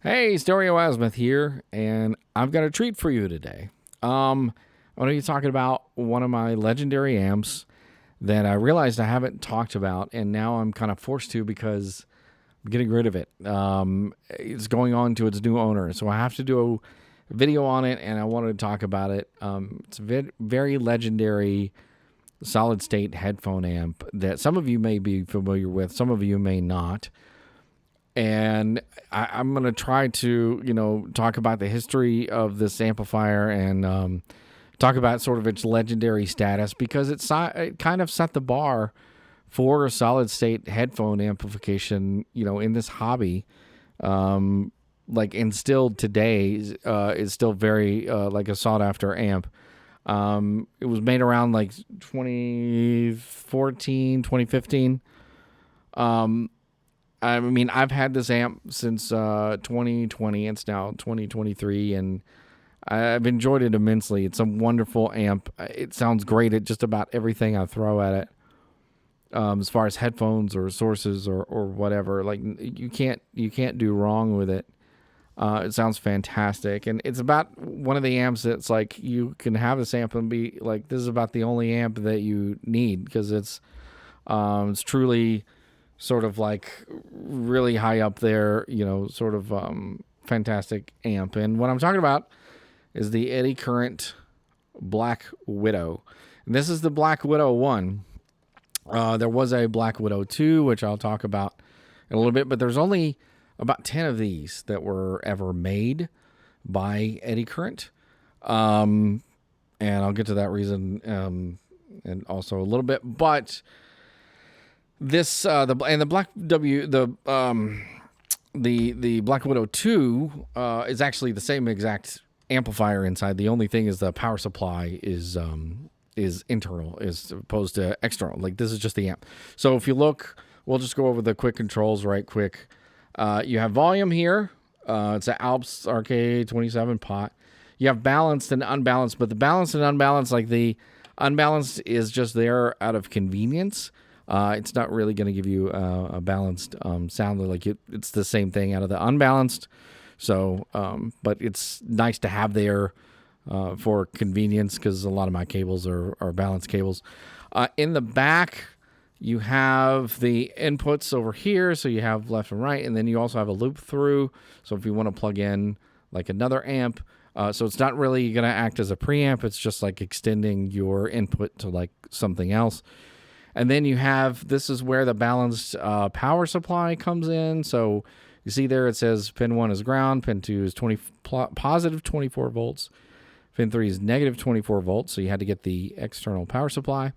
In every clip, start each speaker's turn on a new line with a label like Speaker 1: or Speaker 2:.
Speaker 1: Hey, Stereo Azimuth here, and I've got a treat for you today. I'm going to be talking about one of my legendary amps that I realized I haven't talked about, and now I'm kind of forced to because I'm getting rid of it. It's going on to its new owner, so I have to do a video on it, and I wanted to talk about it. It's a very legendary solid state headphone amp that some of you may be familiar with, some of you may not. And I'm going to try to, talk about the history of this amplifier and talk about sort of its legendary status because it kind of set the bar for a solid state headphone amplification, in this hobby. And still today is still very like a sought after amp. It was made around like 2014, 2015. I mean, I've had this amp since 2020. It's now 2023, and I've enjoyed it immensely. It's a wonderful amp. It sounds great at just about everything I throw at it, as far as headphones or sources or whatever. Like you can't do wrong with it. It sounds fantastic, and it's about one of the amps that's like you can have this amp and be like, this is about the only amp that you need because it's truly sort of like really high up there, sort of fantastic amp. And what I'm talking about is the Eddy Current Black Widow. And this is the Black Widow 1. There was a Black Widow 2, which I'll talk about in a little bit, but there's only about 10 of these that were ever made by Eddy Current. And I'll get to that reason and also a little bit, but this the Black Widow 2 is actually the same exact amplifier inside. The only thing is the power supply is internal as opposed to external. Like this is just the amp. So if you look, we'll just go over the quick controls right quick. You have volume here. It's an Alps RK27 pot. You have balanced and unbalanced, but the balanced and unbalanced, like the unbalanced is just there out of convenience. It's not really going to give you a balanced sound. Like it's the same thing out of the unbalanced. So, but it's nice to have there for convenience because a lot of my cables are balanced cables. In the back, you have the inputs over here. So you have left and right, and then you also have a loop through. So if you want to plug in like another amp, so it's not really going to act as a preamp. It's just like extending your input to like something else. And then you have, this is where the balanced power supply comes in. So you see there it says pin 1 is ground, pin 2 is positive 24 volts, pin 3 is negative 24 volts. So you had to get the external power supply.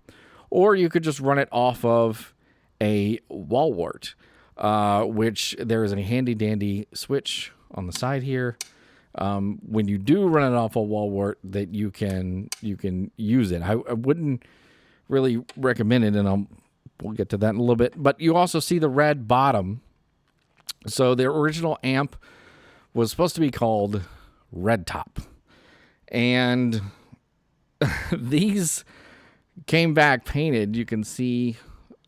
Speaker 1: Or you could just run it off of a wall wart, which there is a handy dandy switch on the side here. When you do run it off a wall wart, that you can use it. I wouldn't really recommend it, and we'll get to that in a little bit. But you also see the red bottom. So the original amp was supposed to be called Red Top, and these came back painted. You can see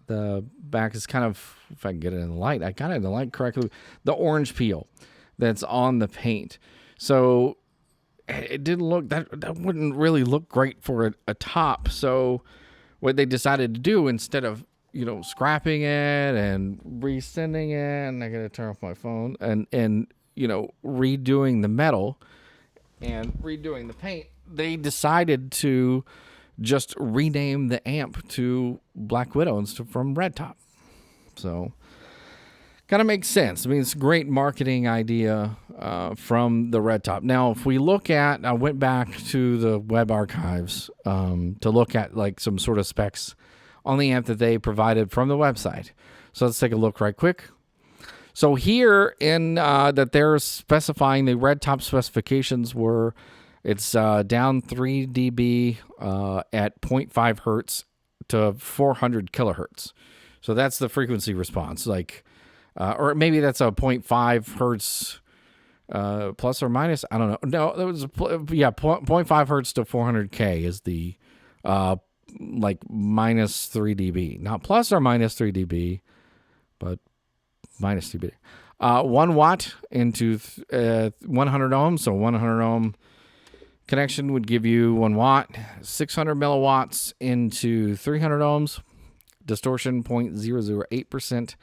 Speaker 1: the back is kind of, if I can get it in the light, I got it in the light correctly, the orange peel that's on the paint. So it didn't look, that wouldn't really look great for a top. So what they decided to do, instead of scrapping it and resending it, and I gotta turn off my phone, and redoing the metal and redoing the paint, they decided to just rename the amp to Black Widow instead from Red Top. So kind of makes sense. I mean, it's a great marketing idea from the Red Top. Now, if we look at, I went back to the web archives to look at like some sort of specs on the amp that they provided from the website. So let's take a look right quick. So here in that they're specifying, the Red Top specifications were, it's down 3 dB at 0.5 hertz to 400 kilohertz. So that's the frequency response. Like, or maybe that's a 0.5 hertz plus or minus. I don't know. No, that was 0.5 hertz to 400K is the like minus 3 dB. Not plus or minus 3 dB, but minus 3 dB. 1 watt into 100 ohms. So 100 ohm connection would give you 1 watt. 600 milliwatts into 300 ohms. Distortion 0.008%.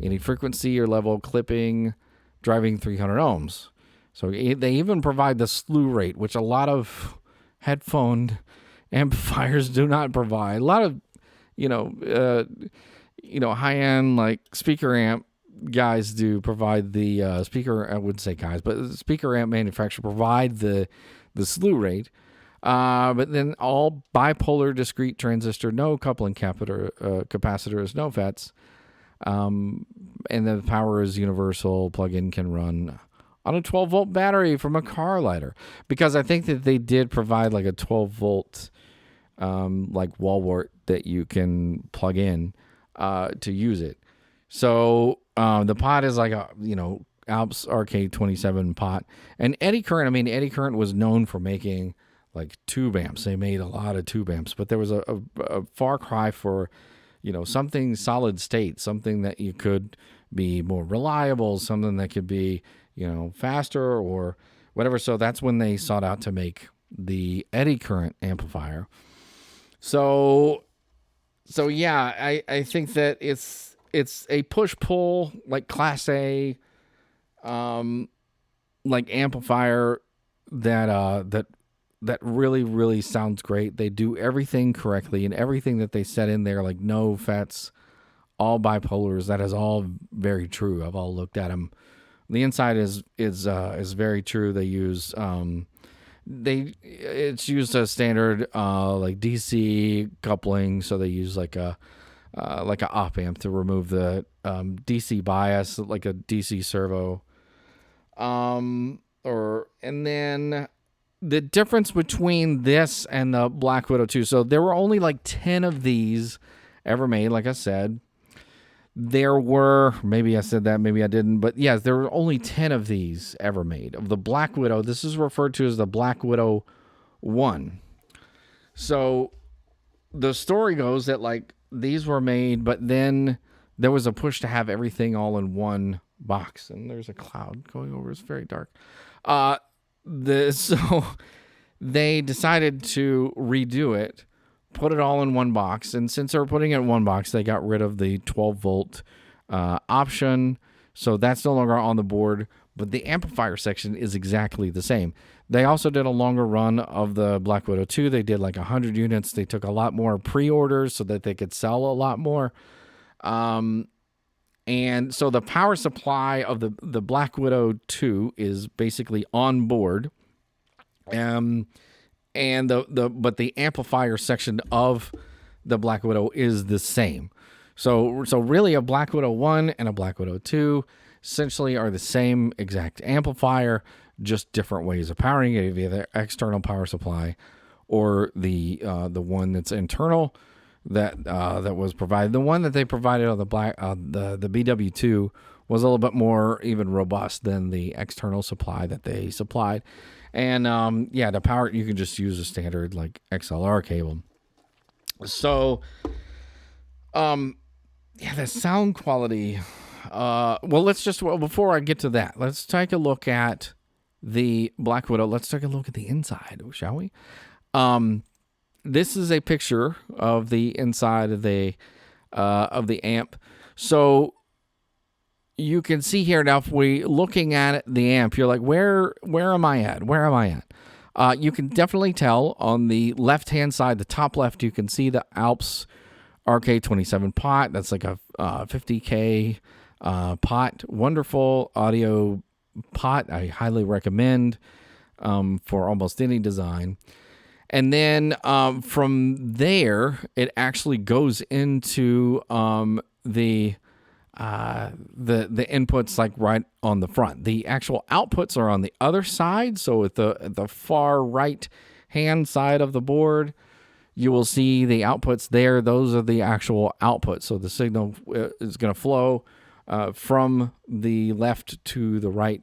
Speaker 1: Any frequency or level clipping, driving 300 ohms. So they even provide the slew rate, which a lot of headphone amplifiers do not provide. A lot of, high-end like speaker amp guys do provide the speaker. I wouldn't say guys, but the speaker amp manufacturer provide the slew rate. But then all bipolar discrete transistor, no coupling capacitors, no FETs. And the power is universal. Plug-in can run on a 12-volt battery from a car lighter. Because I think that they did provide like a 12-volt like wall wart that you can plug in to use it. So the pot is like a, Alps RK27 pot. And Eddy Current was known for making like tube amps. They made a lot of tube amps. But there was a far cry for, something solid state, something that you could be more reliable, something that could be, faster or whatever. So that's when they sought out to make the Eddy Current amplifier. So yeah, I think that it's a push-pull, like Class A, like amplifier that really, really sounds great. They do everything correctly, and everything that they set in there, like no FETs, all bipolars. That is all very true. I've all looked at them. The inside is very true. They use it's used as standard like DC coupling. So they use like a op amp to remove the DC bias, like a DC servo. And then the difference between this and the Black Widow 2. So there were only like 10 of these ever made, like I said. There were, maybe I said that, maybe I didn't, but yes, there were only 10 of these ever made. Of the Black Widow, this is referred to as the Black Widow 1. So the story goes that like these were made, but then there was a push to have everything all in one box. And there's a cloud going over. It's very dark. So they decided to redo it, put it all in one box. And since they were putting it in one box, they got rid of the 12-volt option. So that's no longer on the board. But the amplifier section is exactly the same. They also did a longer run of the Black Widow 2. They did like 100 units. They took a lot more pre-orders so that they could sell a lot more. And so the power supply of the Black Widow 2 is basically on board. And but the amplifier section of the Black Widow is the same. So really a Black Widow 1 and a Black Widow 2 essentially are the same exact amplifier, just different ways of powering it, either the external power supply or the one that's internal. That was provided. The one that they provided on the the BW2 was a little bit more even robust than the external supply that they supplied. And the power, you can just use a standard like XLR cable. So the sound quality. Before I get to that, let's take a look at the Black Widow. Let's take a look at the inside, shall we? This is a picture of the inside of the amp. So you can see here now, if we looking at the amp, you're like, where am I at? Where am I at? You can definitely tell on the left-hand side, the top left, you can see the Alps RK27 pot. That's like a 50K pot. Wonderful audio pot. I highly recommend for almost any design. And then from there, it actually goes into the inputs like right on the front. The actual outputs are on the other side. So at the far right hand side of the board, you will see the outputs there. Those are the actual outputs. So the signal is going to flow from the left to the right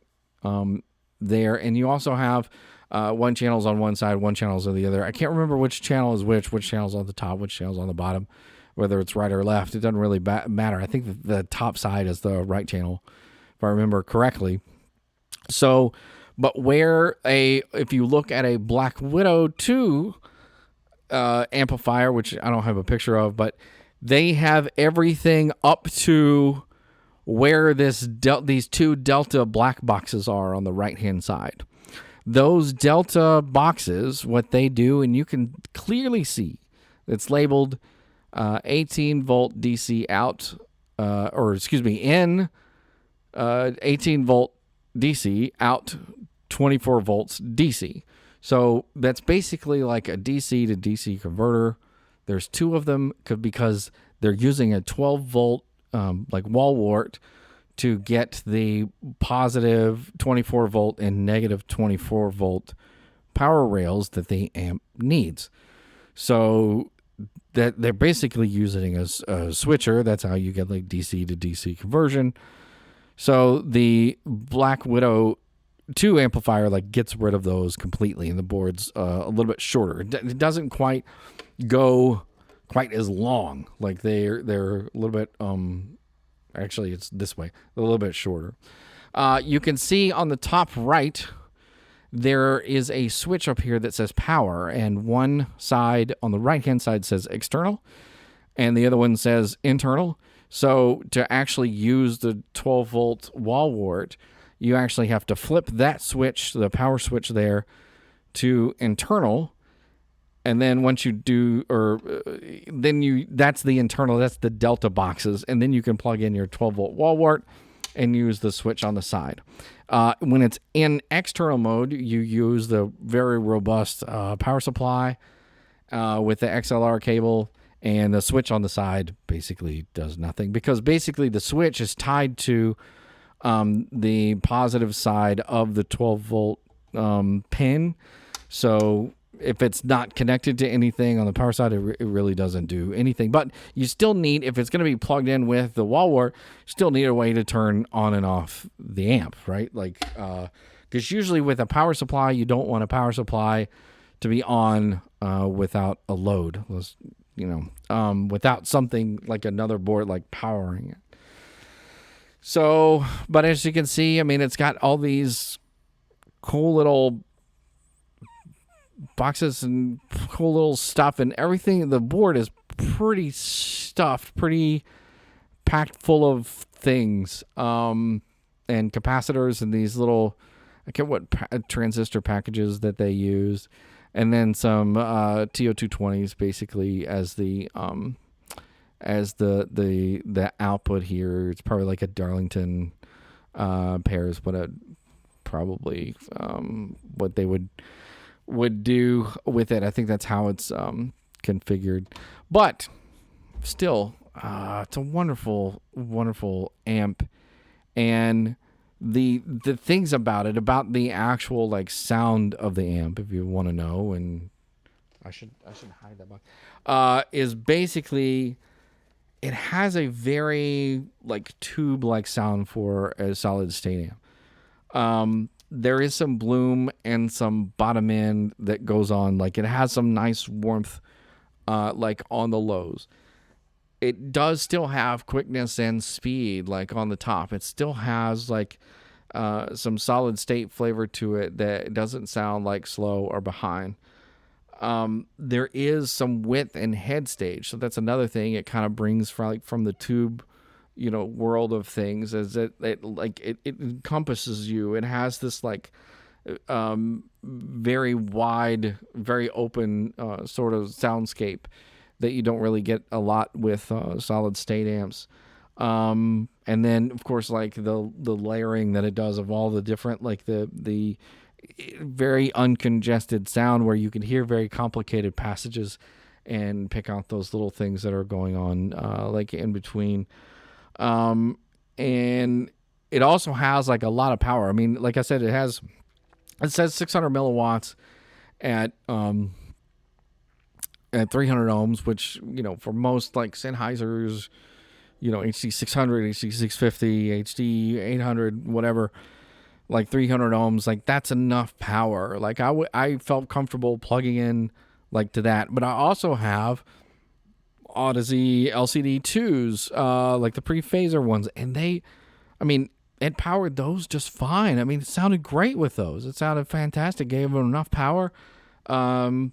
Speaker 1: there. And you also have one channel's on one side, one channel's on the other. I can't remember which channel is which channel's on the top, which channel's on the bottom, whether it's right or left. It doesn't really matter. I think the top side is the right channel. if I remember correctly. So, but if you look at a Black Widow 2 amplifier, which I don't have a picture of, but they have everything up to where these two Delta black boxes are on the right-hand side. Those Delta boxes, what they do, and you can clearly see, it's labeled 18-volt DC out, in 18-volt DC out 24 volts DC. So that's basically like a DC to DC converter. There's two of them because they're using a 12-volt wall wart to get the positive 24 volt and negative 24 volt power rails that the amp needs. So that they're basically using a switcher. That's how you get like DC to DC conversion. So the Black Widow 2 amplifier gets rid of those completely, and the board's a little bit shorter. It doesn't quite go quite as long. Like they're a little bit actually it's this way, a little bit shorter. You can see on the top right there is a switch up here that says power, and one side on the right hand side says external and the other one says internal. So to actually use the 12 volt wall wart, you actually have to flip that switch, the power switch there, to internal. And then once you do, that's the internal, that's the Delta boxes. And then you can plug in your 12 volt wall wart and use the switch on the side. When it's in external mode, you use the very robust power supply with the XLR cable, and the switch on the side basically does nothing, because basically the switch is tied to the positive side of the 12 volt pin. So if it's not connected to anything on the power side, it really doesn't do anything. But you still need, if it's going to be plugged in with the wall wart, you still need a way to turn on and off the amp, right? Because usually with a power supply, you don't want a power supply to be on without a load, without something like another board powering it. So, but as you can see, I mean, it's got all these cool little boxes and cool little stuff and everything. The board is pretty stuffed, pretty packed full of things, and capacitors and these little, I can't what transistor packages that they use, and then some TO220s basically as the output here. It's probably like a Darlington pairs, but probably what they would do with it. I think that's how it's configured. But still, it's a wonderful, wonderful amp. And the things about it, about the actual sound of the amp, if you want to know, and I should hide that box, is basically it has a very tube-like sound for a solid state amp. There is some bloom and some bottom end that goes on. It has some nice warmth on the lows. It does still have quickness and speed on the top. It still has some solid state flavor to it that doesn't sound slow or behind. There is some width and head stage, so that's another thing it kind of brings from the tube world of things, is it encompasses you. It has this very wide, very open sort of soundscape that you don't really get a lot with solid state amps. And then of course the layering that it does of all the different the very uncongested sound, where you can hear very complicated passages and pick out those little things that are going on in between. And it also has a lot of power. I mean, like I said, it says 600 milliwatts at 300 ohms, which, for most Sennheisers, HD 600, HD 650, HD 800, whatever, 300 ohms, that's enough power. I felt comfortable plugging in to that. But I also have Odyssey LCD 2s, the pre-phaser ones, and they, I mean, it powered those just fine. I mean, it sounded great with those. It sounded fantastic. Gave them enough power. Bottom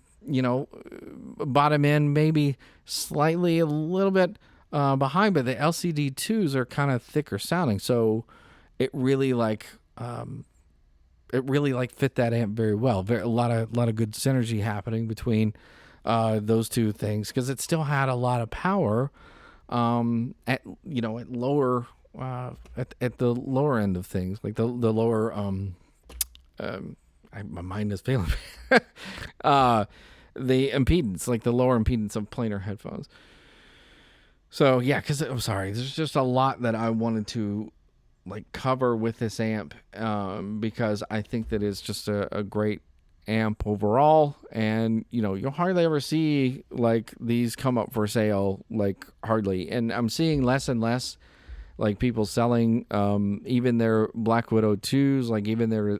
Speaker 1: end maybe slightly a little bit behind, but the LCD2s are kind of thicker sounding. So it really fit that amp very well. A lot of good synergy happening between those two things, because it still had a lot of power at lower at the lower end of things, like the lower my mind is failing me. The impedance, like the lower impedance of planar headphones. So yeah, because I'm sorry, there's just a lot that I wanted to cover with this amp, because I think that it's just a great amp overall, and you'll hardly ever see these come up for sale, hardly. And I'm seeing less and less people selling even their Black Widow 2s, even their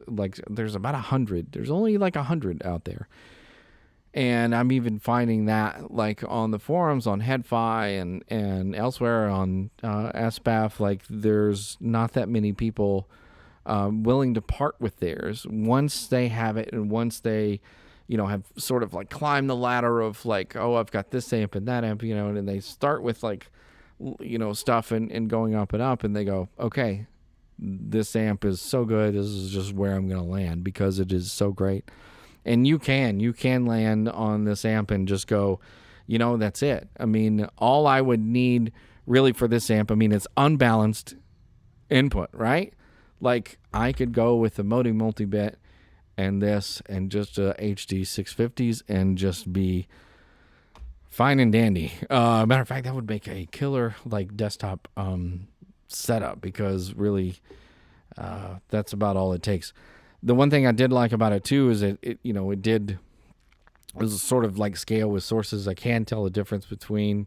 Speaker 1: there's about 100. There's only 100 out there. And I'm even finding that on the forums on Headphone and elsewhere on SBAF, there's not that many people willing to part with theirs once they have it, and once they have sort of climbed the ladder of oh, I've got this amp and that amp, and they start with stuff and going up and up, and they go, okay, this amp is so good, this is just where I'm going to land because it is so great. And you can land on this amp and just go, that's it. I mean, all I would need really for this amp, I mean, it's unbalanced input, right? I could go with the Modi multi-bit and this and just HD 650s and just be fine and dandy. Matter of fact, that would make a killer desktop setup, because really that's about all it takes. The one thing I did like about it too is it was sort of scale with sources. I can tell the difference between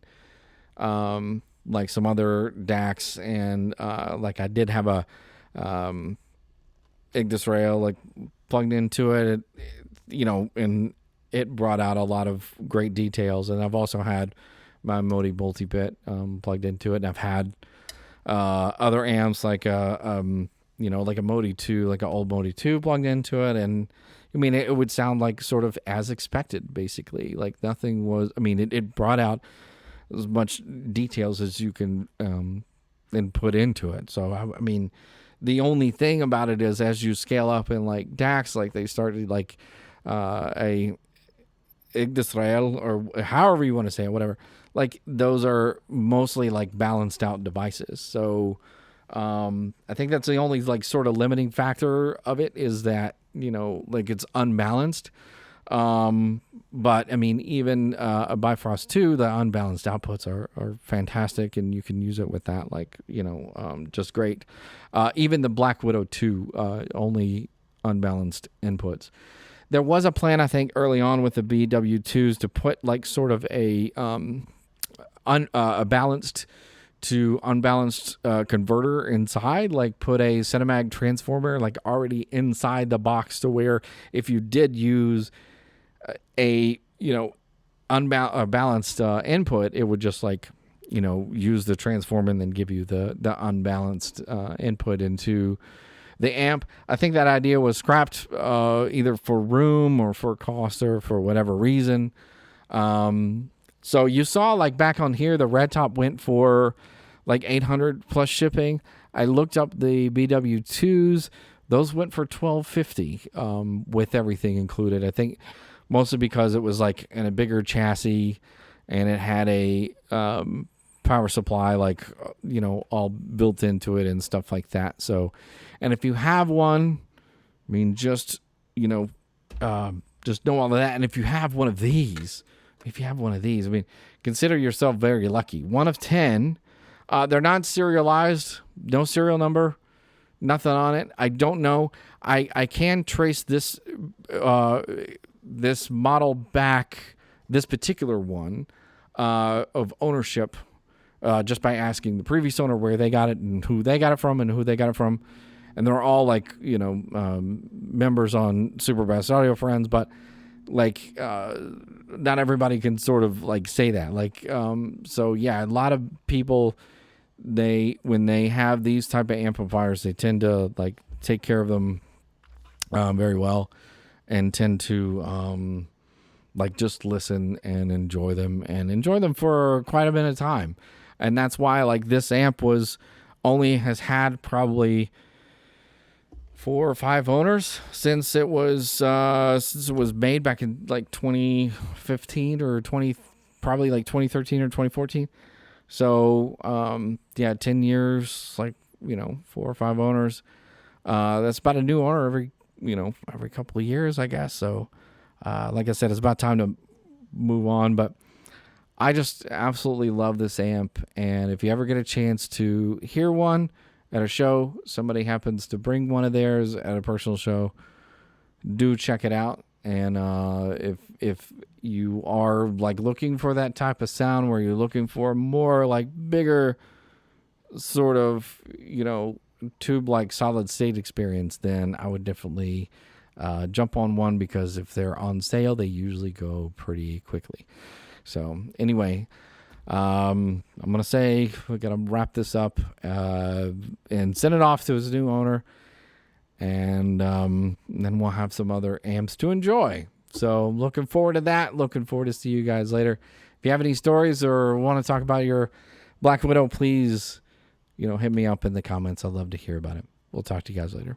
Speaker 1: some other DACs, and I did have a Ignis rail plugged into it, and it brought out a lot of great details. And I've also had my Modi multi-bit plugged into it, and I've had other amps like a Modi 2, an old Modi 2 plugged into it, and I mean it would sound sort of as expected, basically. Nothing was, I mean it brought out as much details as you can input into it. So I mean, the only thing about it is, as you scale up in DACs, they started a Ignis rail, or however you want to say it, whatever, those are mostly balanced out devices. So I think that's the only sort of limiting factor of it, is that it's unbalanced. But I mean, even a Bifrost 2, the unbalanced outputs are fantastic, and you can use it with that just great. Even the Black Widow 2 only unbalanced inputs. There was a plan, I think, early on with the BW2s to put sort of a balanced to unbalanced converter inside, put a Cinemag transformer already inside the box, to where if you did use a balanced input, it would just use the transformer and then give you the unbalanced input into the amp. I think that idea was scrapped either for room or for cost or for whatever reason. So you saw back on here, the Red Top went for $800 plus shipping. I looked up the BW2s; those went for $1,250 with everything included. I think mostly because it was in a bigger chassis, and it had a power supply all built into it and stuff like that. So, and if you have one, I mean, just know all of that. And if you have one of these, I mean, consider yourself very lucky. 1 of 10. They're not serialized, no serial number, nothing on it. I don't know. I can trace this this model back, this particular one of ownership, just by asking the previous owner where they got it and who they got it from and who they got it from. And they're all members on Superbass Audio Friends, but not everybody can sort of say that. So yeah, a lot of people when they have these type of amplifiers, they tend to like take care of them very well, and tend to like just listen and enjoy them for quite a bit of time. And that's why like this amp has had probably 4 or 5 owners since it was made back in like 2015 or probably like 2013 or 2014. So 10 years, like 4 or 5 owners. That's about a new owner every couple of years, I guess. So like I said, it's about time to move on. But I just absolutely love this amp, and if you ever get a chance to hear one at a show, somebody happens to bring one of theirs at a personal show, do check it out. And if you are like looking for that type of sound where you're looking for more like bigger sort of tube like solid state experience, then I would definitely jump on one, because if they're on sale, they usually go pretty quickly. So anyway, I'm going to say we're going to wrap this up and send it off to his new owner. And then we'll have some other amps to enjoy. So looking forward to that. Looking forward to see you guys later. If you have any stories or want to talk about your Black Widow, please, hit me up in the comments. I'd love to hear about it. We'll talk to you guys later.